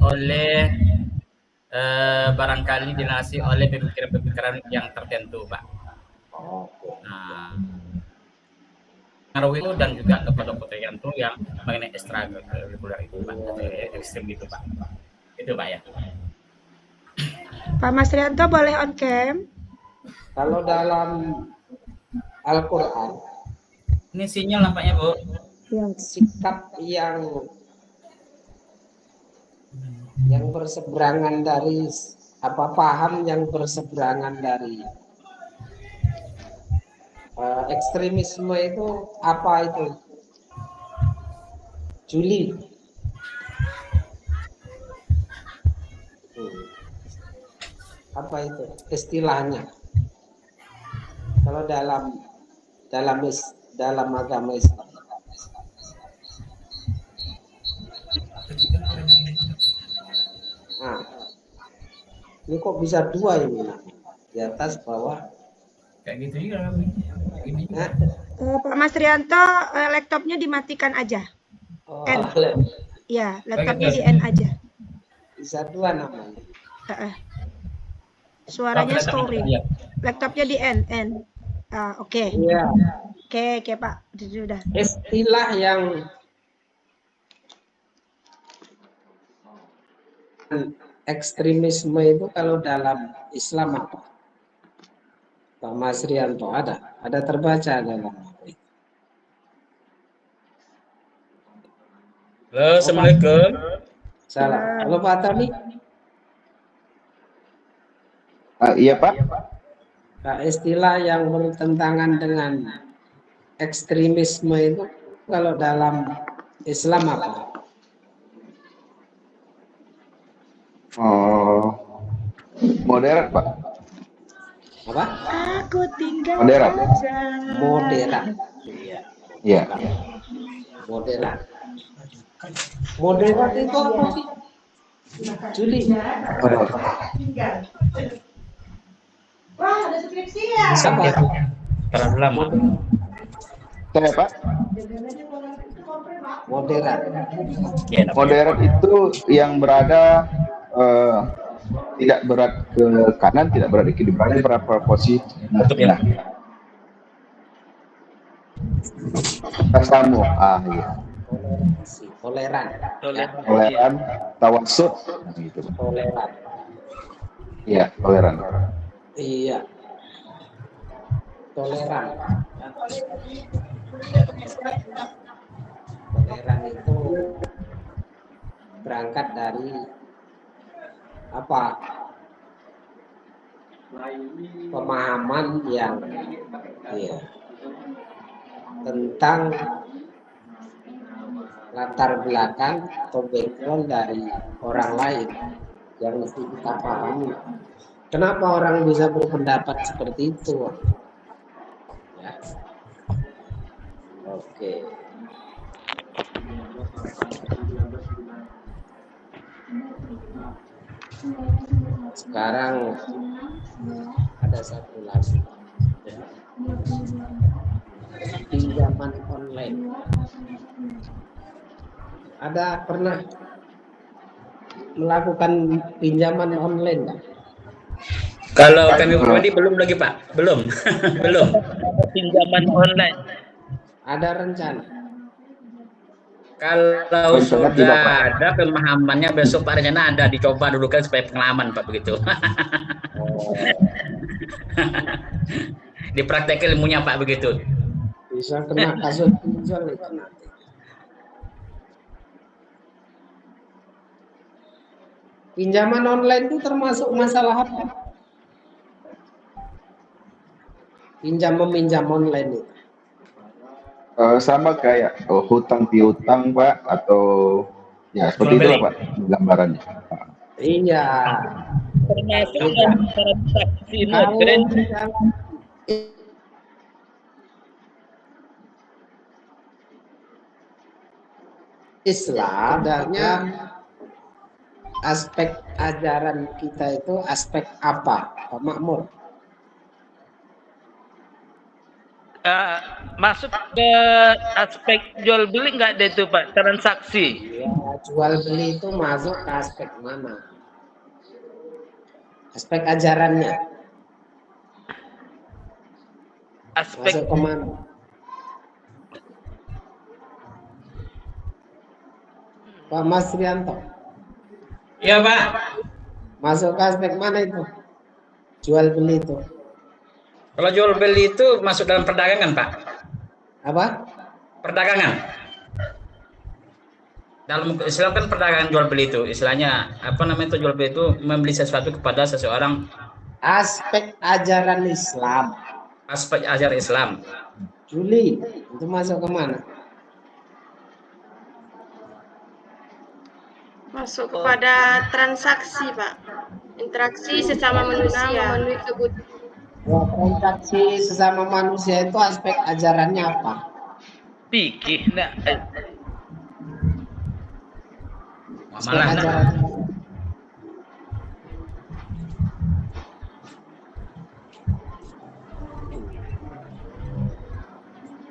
oleh barangkali dilandasi oleh pemikiran-pemikiran yang tertentu, Pak. Nah, pengaruh itu dan juga tokoh-tokoh tertentu yang mengenai ekstrakurikuler itu, Pak, atau ekstrim itu, Pak. Itu, Pak, ya. Pak Mas Rianto boleh on cam? Kalau dalam Al-Quran, Ini sinyal nampaknya, Bu. sikap yang berseberangan dari paham yang berseberangan dari ekstremisme itu apa itu? Juli. Apa itu istilahnya? Kalau dalam agama Islam. Nah, ini kok bisa dua ini di atas bawah? Kayak gitu juga. Nah, Pak Mas Rianto, laptopnya dimatikan aja. N. Ya, laptopnya di N aja. Bisa dua namanya. Suaranya storing. Laptopnya di N. Oke. Iya. Oke, Pak. Sudah. Istilah yang ekstremisme itu kalau dalam Islam apa? Pak Mas Rianto ada terbaca dalam apa itu? Halo, Assalamualaikum. Salam. Halo Pak Tani. Iya Pak. Nah, istilah yang bertentangan dengan ekstremisme itu kalau dalam Islam apa? Oh, moderat Pak. Apa? Aku tinggal Moderat. Moderat. Iya. Moderat. Moderat itu apa sih? Juli. Wah, ada skripsi ya? Apa? Terlalu lama. Saya Pak. Moderat. Moderat itu yang berada tidak berat ke kanan, tidak berat ke kiri, berada posisi tengah. Tasamu, iya. Toleran. Toleran, tawasud, gitu. Toleran. Iya, toleran. Iya. Toleran. Toleran itu berangkat dari apa? Pemahaman yang tentang latar belakang atau background dari orang lain yang mesti kita pahami. Kenapa orang bisa berpendapat seperti itu? Ya. Oke. Sekarang ada satu lagi. Pinjaman online. Ada pernah melakukan pinjaman online nggak? Kalau kami pribadi belum lagi, Pak. Belum. Belum. Pinjaman online. Ada rencana? Kalau sudah ada pemahamannya, besok Pak rencana ada dicoba dulu kan supaya pengalaman Pak begitu. Dipraktekkan ilmunya Pak begitu. Bisa kena kasus pinjol itu nanti. Pinjaman online itu termasuk masalah apa? Meminjam online itu. Sama kayak hutang piutang Pak, atau ya seperti itulah Pak gambarannya. Iya. Termasuk yang transaksi Islam adanya aspek ajaran kita itu aspek apa, Pak Makmur? Masuk ke aspek jual beli nggak ada itu Pak, transaksi. Ya, jual beli itu masuk ke aspek mana? Aspek ajarannya. Aspek Masuk kemana? Pak Mas Rianto. Iya Pak. Masuk ke aspek mana itu? Jual beli itu. Kalau jual beli itu masuk dalam perdagangan Pak. Apa? Perdagangan. Dalam Islam kan perdagangan jual beli itu istilahnya apa namanya itu jual beli itu membeli sesuatu kepada seseorang. Aspek ajaran Islam. Aspek ajaran Islam. Juli itu masuk ke mana? Masuk kepada transaksi, Pak. Interaksi sesama manusia memenuhi kebutuhan. Transaksi sesama manusia itu aspek ajarannya apa? pikir nak Aspek ajarannya.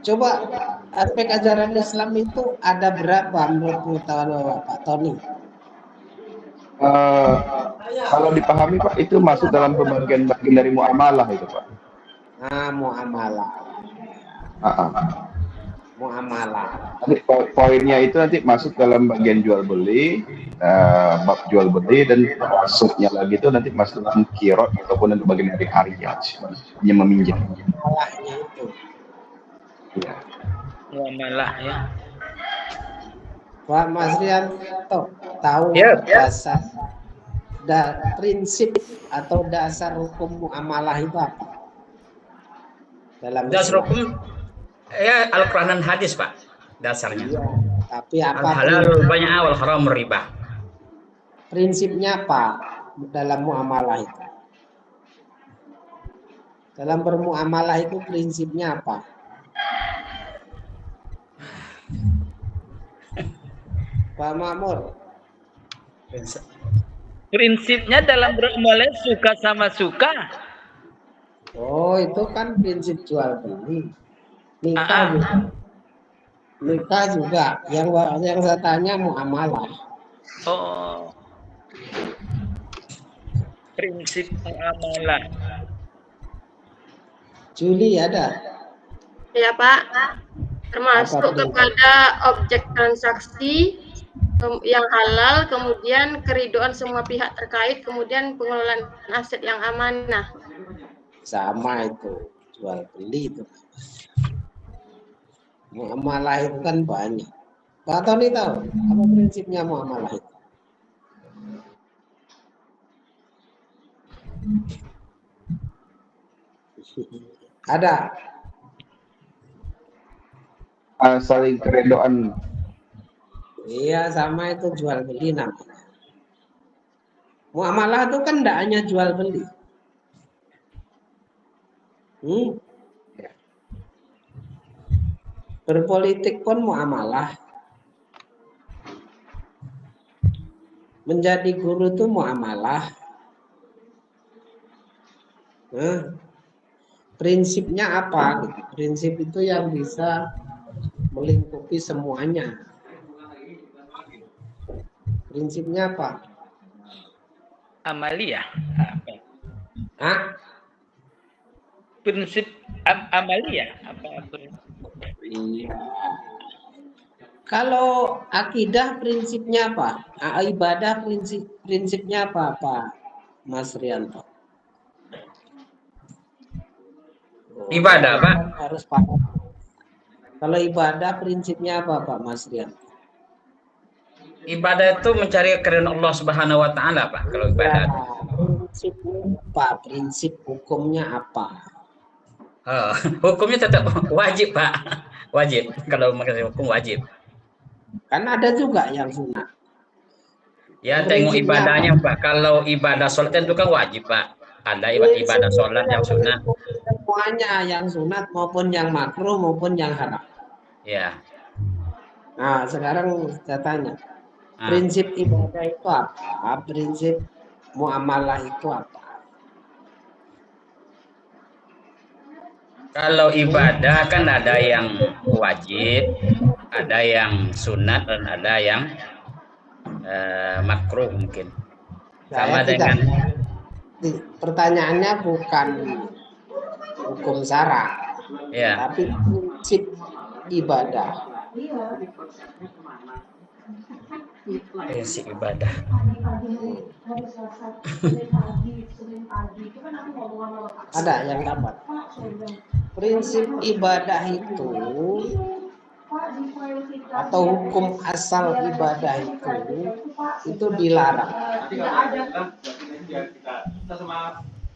Coba aspek ajaran Islam itu ada berapa menurut Pak Tony? Kalau dipahami Pak, itu masuk dalam bagian dari muamalah itu Pak. Muamalah. Muamalah. Nanti poinnya itu nanti masuk dalam bagian jual beli, bab jual beli, dan masuknya lagi itu nanti masuk dalam kirot ataupun untuk bagian dari hariyat yang meminjam. Muamalahnya itu. Ya. muamalah ya. Pak Mas Rianto tahu dasar prinsip atau dasar hukum muamalah itu apa? Dalam Dasar hukum ya Al-Quran dan hadis Pak dasarnya. Iya, tapi apa Al-halal banyak awal haram riba. prinsipnya apa dalam muamalah itu? Dalam bermuamalah itu prinsipnya apa? Pak Makmur. Prinsipnya dalam bermuamalah suka sama suka. Oh, itu kan prinsip jual beli. Nikah juga. Nikah juga. Yang saya tanya muamalah. Oh. Prinsip muamalah. Juli ada? Ya, Pak. Termasuk kepada objek transaksi yang halal, kemudian keridoan semua pihak terkait, kemudian pengelolaan aset yang amanah. Sama itu, jual beli itu. Muamalah itu kan banyak. Pak Tony tahu apa prinsipnya muamalah itu? Ada. Saling keredoan. Iya, sama itu jual beli namanya. Muamalah itu kan tidak hanya jual beli. Berpolitik pun muamalah. Menjadi guru itu muamalah. Prinsipnya apa? Prinsip itu yang bisa melingkupi semuanya. Prinsipnya apa? Amalia. Prinsip amalia apa? Iya. Kalau akidah prinsipnya apa? Ibadah prinsipnya apa, Pak Mas Rianto? Ibadah, Pak. Harus paham. Kalau ibadah prinsipnya apa, Pak Mas Rianto? Ibadah itu mencari keridhaan Allah Subhanahu wa taala, Pak. Kalau ibadah. Prinsipnya apa? Prinsip hukumnya apa? Hukumnya tetap wajib, Pak. Wajib. Kalau mengenai hukum wajib. Kan ada juga yang sunat. Ya, tengok ibadahnya, Pak. Kalau ibadah sholat itu kan wajib, Pak. Ada ibadah sholat yang sunat. Semuanya yang sunat maupun yang makruh maupun yang haram. Ya. Nah, sekarang saya tanya. Prinsip ibadah itu apa? Prinsip muamalah itu apa? Kalau ibadah kan ada yang wajib, ada yang sunat, dan ada yang makruh mungkin. Saya Sama dengan pertanyaannya bukan hukum syara, ya. tapi prinsip ibadah. Prinsip ibadah. Ada yang dapat. Prinsip ibadah atau hukum asal ibadah itu dilarang.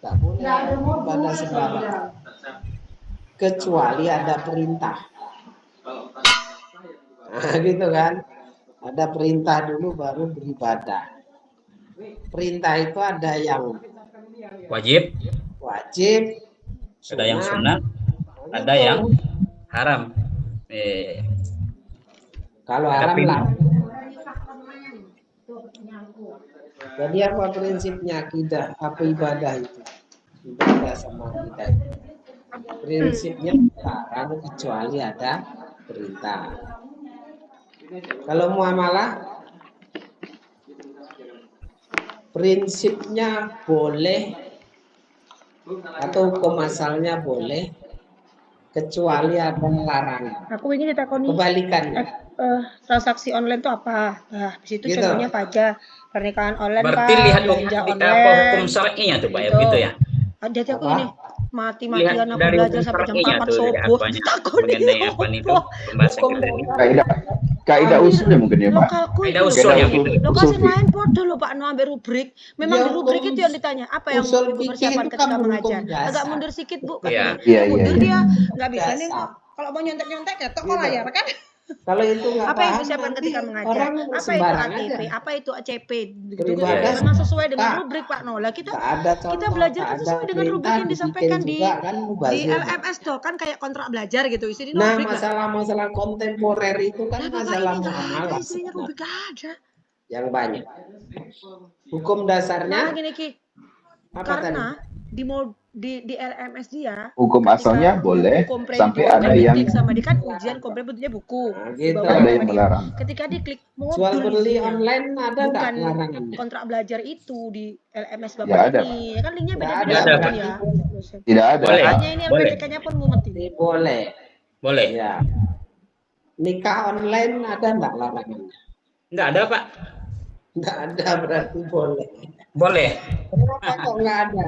Tidak boleh ibadah sembarangan, kecuali ada perintah. Nah, gitu kan? Ada perintah dulu baru beribadah. Perintah itu ada yang Wajib, ada yang sunat, ada yang haram. Kalau haram lah. Jadi apa prinsipnya akidah? Apa ibadah itu? Ibadah sama akidah itu. Prinsipnya dilarang kecuali ada perintah. Kalau muamalah, prinsipnya boleh atau hukum asalnya boleh, kecuali ada larangan. Aku ingin ditakoni. Kebalikannya. Transaksi online itu apa? Nah, di situ gitu. Contohnya pajak, pernikahan online, berarti Pak, lihat belanja apa hukum syar'inya tuh, Pak, ya, begitu ya. Jadi aku ini mati-matian aku dari belajar sampai jam 4 subuh. Mengenai apa itu pembahasan kita ini. Kaidah usulnya mungkin ya, Pak. Kaidah usulnya gitu. Lo kasih main podo lo Pak, no ambil rubrik. Memang di rubrik itu yang ditanya, apa yang Ibu persiapan ketika mengajar? Agak mundur sedikit, Bu. Mundur dia nggak bisa nih. Kalau mau nyontek-nyontek ya toko layar kan. Kalau itu nggak apa yang persiapan ketika mengajar? Apa itu ATP? Apa itu ACP? Gitu. Beribadah Memang sesuai dengan rubrik Pak Nola. Kita belajar kan sesuai dengan rubrik yang disampaikan di LMS tuh kan kayak kontrak belajar gitu. Isi di rubrik. Nah, masalah-masalah kontemporer itu kan masalah muamalah. Isinya rubrik ada. Yang banyak. Hukum dasarnya. Nah, gini Ki. Karena di LMS dia hukum asalnya boleh sampai ada yang sama dia kan ujian bentuknya buku. Nah, gitu. Ada yang melarang. Ketika diklik jual beli online ada nggak larangan? Kontrak belajar itu di LMS Bapak ya, ada. ini kan linknya beda-beda ya. Tidak ada. Hanya ini LPDK-nya pun mumet ini. Boleh. Ya. Nikah online ada nggak larangannya? Nggak ada, Pak. Nggak ada berarti boleh. Boleh. Kenapa kok nggak ada?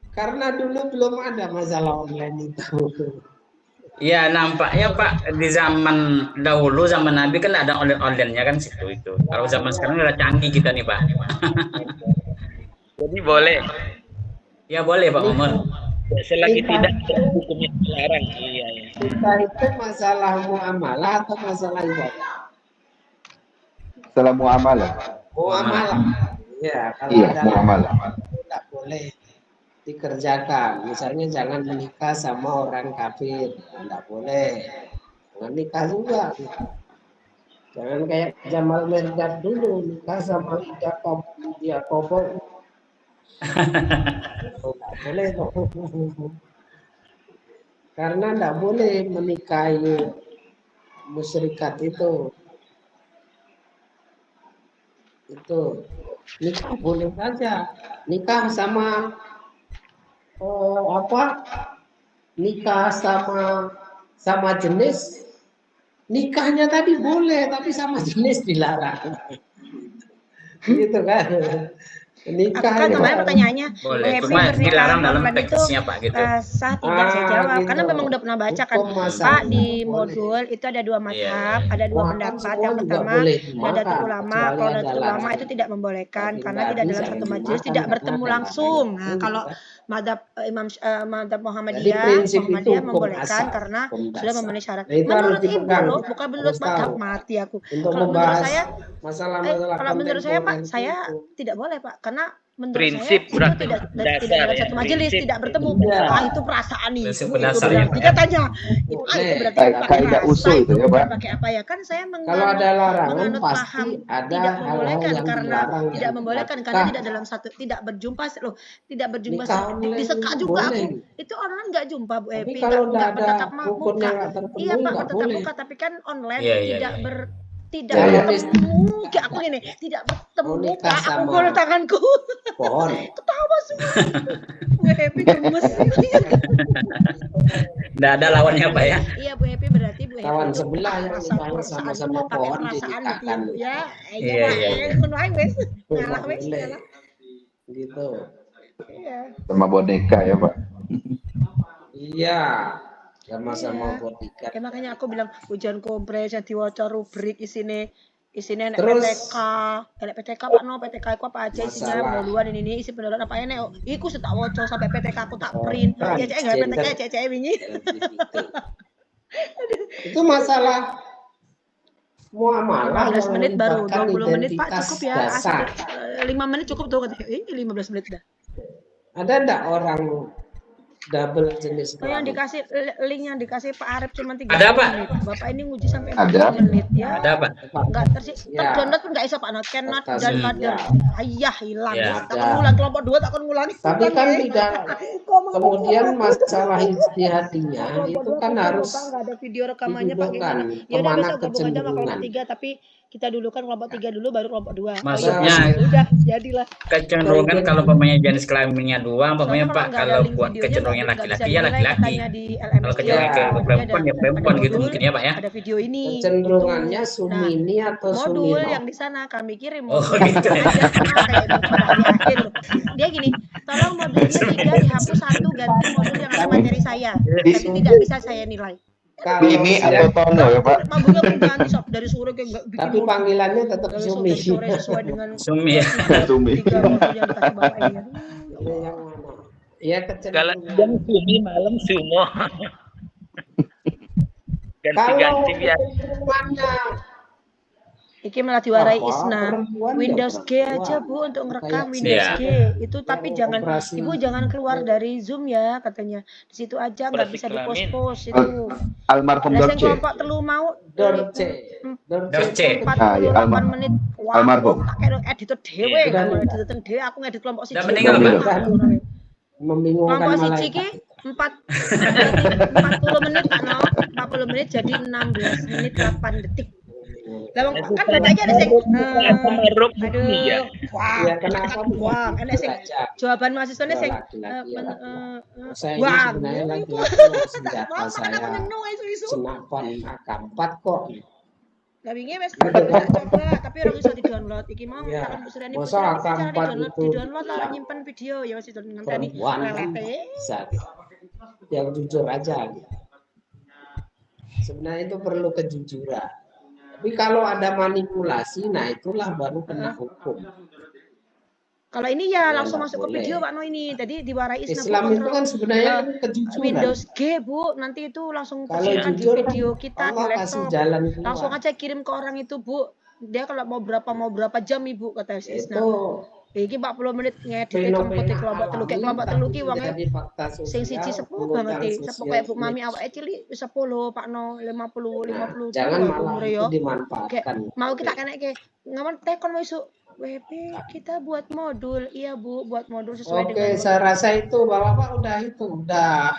Karena dulu belum ada masalah online itu. Ya nampaknya Pak di zaman dahulu zaman Nabi kan ada online-nya kan situ itu. Kalau zaman sekarang udah canggih kita nih Pak. Jadi boleh. Ya boleh Pak Umar. Selagi tidak hukumnya dilarang. Iya. Kita itu masalah muamalah atau masalah ibadah? Masalah muamalah. Muamalah. Ya, kalau ada muamalah. Tidak boleh dikerjakan. Misalnya jangan menikah sama orang kafir, tidak boleh. Jangan nikah juga. Jangan kayak Jamal Mirdad dulu nikah sama dia kobong. Tidak boleh dong. Karena tidak boleh menikahi musyrikat itu. Nikah boleh saja. Nikah sama nikah sama jenis, nikahnya tadi boleh tapi sama jenis dilarang. Gitu kan. Nikah kan kemarin pertanyaannya boleh, cuma dilarang dalam teksnya Pak gitu. Sah tidak saya jawab gitu. karena memang udah pernah baca kan Pak di modul itu ada dua mazhab, ada dua pendapat. Yang pertama Nadatul Ulama, kalau Nadatul Ulama itu tidak membolehkan karena tidak dalam satu majelis, tidak bertemu langsung. Nah, kalau mazhab mazhab Muhammadiyah membolehkan karena sudah memenuhi syarat. Menurut Ibu loh, bukan menurut mazhab mati aku. Kalau menurut saya kalau menurut saya Pak, saya tidak boleh Pak, karena menurut prinsip saya itu tidak dalam satu majelis, tidak bertemu. Ah, itu perasaan nih. Itu berarti katanya. Itu berarti kaidah usul itu ya Pak. Pakai apa ya? Kan saya kalau ada larangan pasti paham ada tidak hal-hal membolehkan yang karena dilarang, tidak membolehkan karena tidak dalam satu, tidak berjumpa loh, tidak berjumpa disekat juga aku. Itu online nggak jumpa Bu Epi, nggak bertatap muka. Iya Pak, bertatap muka tapi kan online tidak tidak Calon bertemu, kayak aku gini, tidak bertemu, Mau nikah Pak. Aku sama- boleh tanganku. Pohon. Ketawa semua. Bu Happy gemes. Nggak ada lawannya Pak ya. Iya Bu Happy berarti Bu Happy Kawan itu sebelah yang rasa nikahnya perasaan, sama-sama pakai pohon perasaan gitu dinikahkan. ya. Iya, Iya, iya, iya. ngono ae wis. Ngalah wis, Boleh. ngalah. Gitu. Iya. Sama boneka ya Pak. Iya. Sama-sama Iya. bodyguard. Ya makanya aku bilang hujan kompres yang diwaca rubrik isine enek Terus- PTK, enek PTK Pak No, PTK aku apa aja isinya Masalah. moluan ini isi pendapat apa enek. Iku tak waca sampai PTK aku tak print. Ya cek enggak PTK cek wingi. Itu masalah muamalah 15 yang menit baru, melibatkan 20 menit Pak identitas cukup ya. dasar. 5 menit cukup tuh katanya. Ini 15 menit dah. Ada enggak orang double jenis Oh, yang kelamin? dikasih link yang dikasih Pak Arif cuma 3 Ada, Pak. menit. Bapak ini nguji sampai Ada. 40 menit ya. Ada Pak. Enggak Ya. download pun enggak bisa Pak Not. Cannot Atas- download. ya. Ayah hilang. Ya. Tak ngulang kelompok 2 tak ngulangi. Tapi kan tidak. Kemudian masalah ijtihadinya itu kan harus enggak ada video rekamannya Pak didudukkan gimana? Ya udah kemana besok gabung aja sama kelompok kecenderungan. 3 tapi kita dulu kan kelompok 3 dulu baru kelompok 2. Maksudnya- udah jadilah. Kecenderungan kalau pemainnya jenis kelaminnya doang, pemainnya Soalnya Pak nggak ada kalau link buat videonya, kecenderungan nggak bisa laki-laki ya dinilai laki-laki. katanya di LMS. Kalau kecenderungan ke Jadi perempuan ya ada perempuan gitu modul, mungkin ya Pak ya. Ada video ini. Kecenderungannya gitu. Sumini atau Modul Sumino. yang di sana kami kirim Oh, modul gitu ya. aja sama kayak di akhir loh. Dia gini, tolong modulnya 3 dihapus 1 ganti modul yang ada materi saya. Tapi tidak bisa saya nilai. Kalau Mimi atau Tono ya Pak. Mabuknya pun ganti sob dari sore kayak enggak bikin tapi modul. panggilannya tetap Dari Sumi. sore sesuai dengan Sumi ya. Sumi. 3 modul yang dikasih Bapak ini. Ini yang mana? Ya Kalau kecenderungan. siang Sumi, malam Sumo. Ganti-ganti biar. kecenderungannya Iki malah diwarai Apa? Isna. Perempuan Windows ya G perempuan. aja Bu untuk ngerekam Kayak Windows Iya. G. Itu tapi Yang jangan operasi. Ibu jangan keluar dari Zoom ya katanya. Di situ aja nggak Operasi bisa kelamin. di-post-post itu. Almarhum Nah, saya Dorce. kelompok telu mau Dorce. Dorce. 48 almarhum. menit. Wah, Almarhum. tak kira editor dhewe Iya. kalau editor dhewe aku ngedit kelompok siji. Udah meninggal, Pak? Membingungkan Kelompok siji ki malaikat. 40 menit Pak No. 40 menit jadi 16 menit 8 detik. Lah kan bedanya ada sing Maruf aduh, ya. wah, Ya kenapa buang, enak sih. belajar? Jawaban mahasiswanya sing Laki-laki ya, saya ini buang. sebenarnya Iku. laki-laki loh, senjata Wah, saya aku nyentuh isu-isu. senapan AK-4 kok. Lah wingi wis tak coba tapi ora bisa di-download. Iki mau Ya, tak Bu Surani masa AK-4 itu di-download lah yang nyimpen video ya masih ngenteni perempuan kan lelete. bisa. Yang jujur aja. Sebenarnya itu perlu kejujuran. Tapi kalau ada manipulasi, nah itulah baru kena hukum. Kalau ini ya Ya, langsung nggak masuk ke boleh. video Pak No ini. Tadi diwarai Isna Islam Bu, itu kan sebenarnya kan kejujuran. Windows G Bu, nanti itu langsung Kalau kasihkan di jujur video kita di Allah kasih laptop. jalan keluar. Langsung aja kirim ke orang itu Bu. Dia kalau mau berapa jam Ibu kata si Isna. Itu Iki 40 menit ngedit di kelompok telu kayak kelompok telu ki wonge jadi fakta sosial, sing siji sepuh banget iki. Sepuh kayak Bu Mami awake cilik 10 Pak No 50 jangan 50 malah umure itu yo. dimanfaatkan. Mau kita keneke ngawan tekon mau isuk WP kita buat modul. Iya Bu, buat modul sesuai Oke, dengan saya rasa itu Bapak udah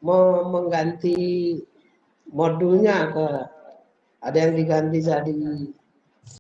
mau mengganti modulnya ke ada yang diganti jadi